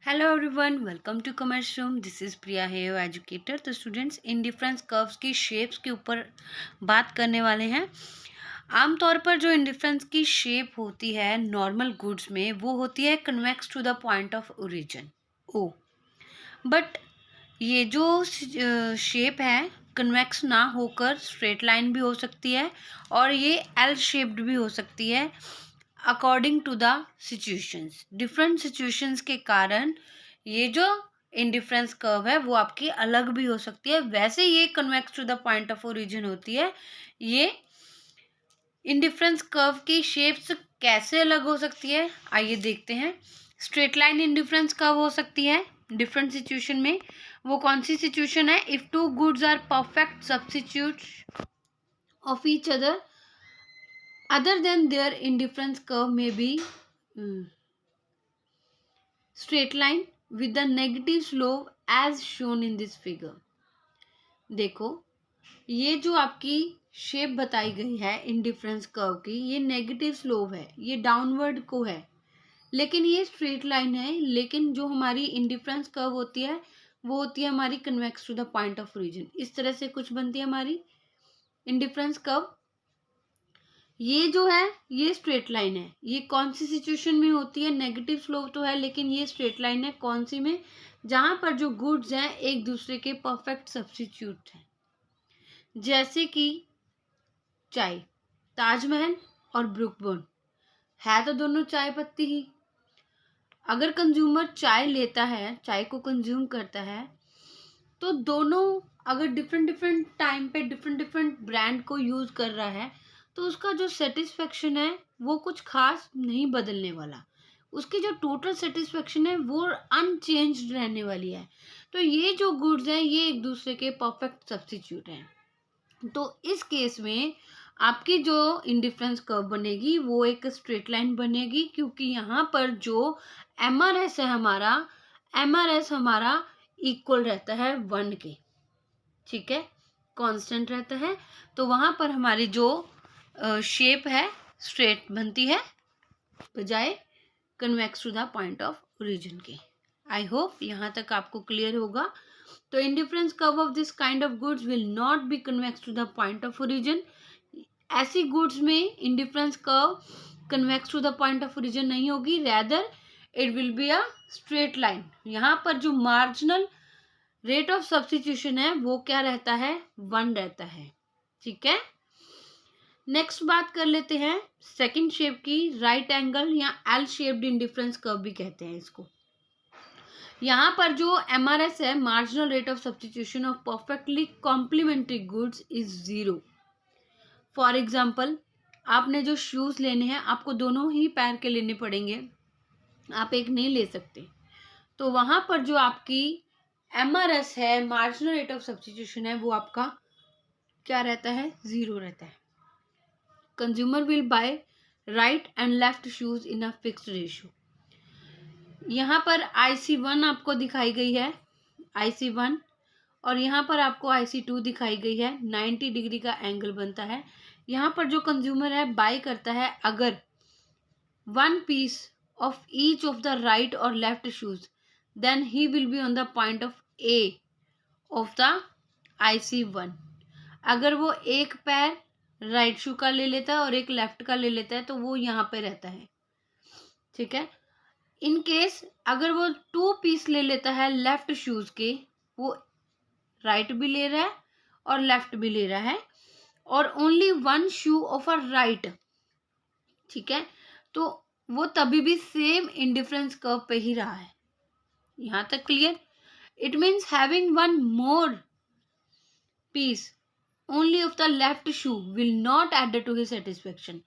Hello everyone, welcome to commerce room. This is Priya है your educator. तो students, indifference curves की shapes के ऊपर बात करने वाले हैं। आमतौर पर जो इंडिफरेंस की शेप होती है नॉर्मल गुड्स में, वो होती है convex to the point of origin O. But ये जो शेप है कन्वेक्स ना होकर स्ट्रेट लाइन भी हो सकती है और ये एल शेप्ड भी हो सकती है according to the situations. Different situations के कारण ये जो इंडिफरेंस कर्व है वो आपकी अलग भी हो सकती है। वैसे ये convex to the point of origin होती है। ये इंडिफरेंस कर्व की शेप्स कैसे अलग हो सकती है, आइए देखते हैं। स्ट्रेट लाइन इंडिफरेंस कर्व हो सकती है डिफरेंट सिचुएशन में। वो कौन सी सिचुएशन है? If two goods are perfect substitute of each other than their indifference curve may be straight line with the negative slope as shown in this figure। देखो, ये जो आपकी शेप बताई गई है इंडिफरेंस कर्व की, ये नेगेटिव स्लोप है, ये डाउनवर्ड को है, लेकिन ये स्ट्रेट लाइन है। लेकिन जो हमारी इंडिफरेंस कर्व होती है वो होती है हमारी convex to the point of origin. इस तरह से कुछ बनती है हमारी इंडिफरेंस कर्व। ये जो है ये स्ट्रेट लाइन है। ये कौन सी सिचुएशन में होती है? नेगेटिव स्लोप तो है लेकिन ये स्ट्रेट लाइन है। कौन सी में? जहां पर जो गुड्स हैं एक दूसरे के परफेक्ट सब्स्टिट्यूट हैं। जैसे कि चाय, ताजमहल और ब्रुक बॉन्ड है तो दोनों चाय पत्ती ही। अगर कंज्यूमर चाय लेता है, चाय को कंज्यूम करता है, तो दोनों अगर डिफरेंट डिफरेंट टाइम पे डिफरेंट डिफरेंट ब्रांड को यूज कर रहा है तो उसका जो सेटिस्फेक्शन है वो कुछ खास नहीं बदलने वाला। उसकी जो टोटल सेटिस्फेक्शन है वो अनचेंज्ड रहने वाली है। तो ये जो गुड्स हैं ये एक दूसरे के परफेक्ट सब्स्टिट्यूट हैं। तो इस केस में आपकी जो इंडिफरेंस कर्व बनेगी वो एक स्ट्रेट लाइन बनेगी, क्योंकि यहाँ पर जो एमआरएस है हमारा इक्वल रहता है 1 के। ठीक है, कांस्टेंट रहता है। तो वहां पर हमारी जो शेप है स्ट्रेट बनती है बजाय convex to the point of origin के। आई होप यहाँ तक आपको क्लियर होगा। तो indifference curve of this kind of goods will not be convex to the point of origin. ऐसी गुड्स में indifference curve convex to the point of origin नहीं होगी, rather it will be a straight line. यहाँ पर जो marginal rate of substitution है वो क्या रहता है? 1 रहता है। ठीक है, नेक्स्ट बात कर लेते हैं सेकंड शेप की, राइट एंगल या एल शेप्ड इंडिफरेंस कर्व भी कहते हैं इसको। यहाँ पर जो एमआरएस है, marginal rate of substitution of perfectly complementary goods is 0। For example, आपने जो शूज लेने हैं आपको दोनों ही पैर के लेने पड़ेंगे, आप एक नहीं ले सकते। तो वहां पर जो आपकी एमआरएस है, मार्जिनल रेट ऑफ सब्स्टिट्यूशन है, वो आपका क्या रहता है? 0 रहता है। Consumer will buy right and left shoes in a fixed ratio. यहाँ पर IC1 आपको दिखाई गई है, IC1, और यहाँ पर आपको IC2 दिखाई गई है। 90 डिग्री का एंगल बनता है। यहाँ पर जो कंज्यूमर है बाय करता है, अगर 1 piece of each of the right और left shoes, then he will be on the point of A of the IC1। अगर वो एक पैर राइट शू का ले लेता है और एक लेफ्ट का ले लेता है तो वो यहाँ पे रहता है। ठीक है, इन केस अगर वो 2 पीस ले लेता है लेफ्ट शूज के, वो राइट भी ले रहा है और लेफ्ट भी ले रहा है, और only 1 shoe of a right, ठीक है, तो वो तभी भी सेम इंडिफरेंस कर्व पे ही रहा है। यहाँ तक clear? It means having 1 more piece only of the left shoe will not add to his satisfaction।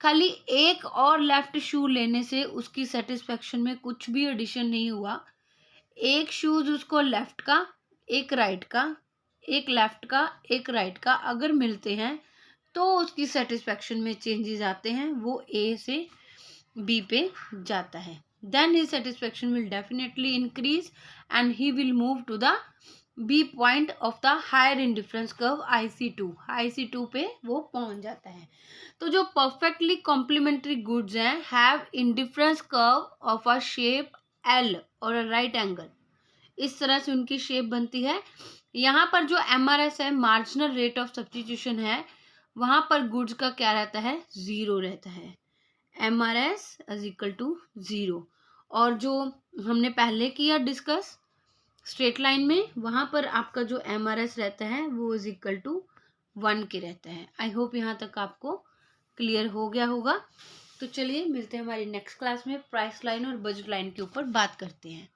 खाली एक और लेफ्ट शू लेने से उसकी सेटिस्फेक्शन में कुछ भी एडिशन नहीं हुआ। एक शूज उसको लेफ्ट का, एक राइट का, एक लेफ्ट का, एक राइट का अगर मिलते हैं तो उसकी सेटिस्फेक्शन में चेंजेस आते हैं, वो A से B पे जाता है। Then his satisfaction will definitely increase and he will move to the B point of the higher indifference curve IC2। IC2 पे वो पहुंच जाता है। तो जो परफेक्टली कॉम्प्लीमेंट्री गुड्स हैं have indifference curve of a shape L और a right angle, इस तरह से उनकी शेप बनती है। यहाँ पर जो MRS है, मार्जिनल रेट ऑफ सब्स्टिट्यूशन है, वहाँ पर गुड्स का क्या रहता है, 0 रहता है। MRS is equal to 0। और जो हमने पहले किया डिस्कस स्ट्रेट लाइन में, वहाँ पर आपका जो MRS रहता है वो इज इक्वल टू 1 के रहता है। आई होप यहाँ तक आपको क्लियर हो गया होगा। तो चलिए मिलते हैं हमारी नेक्स्ट क्लास में, प्राइस लाइन और बजट लाइन के ऊपर बात करते हैं।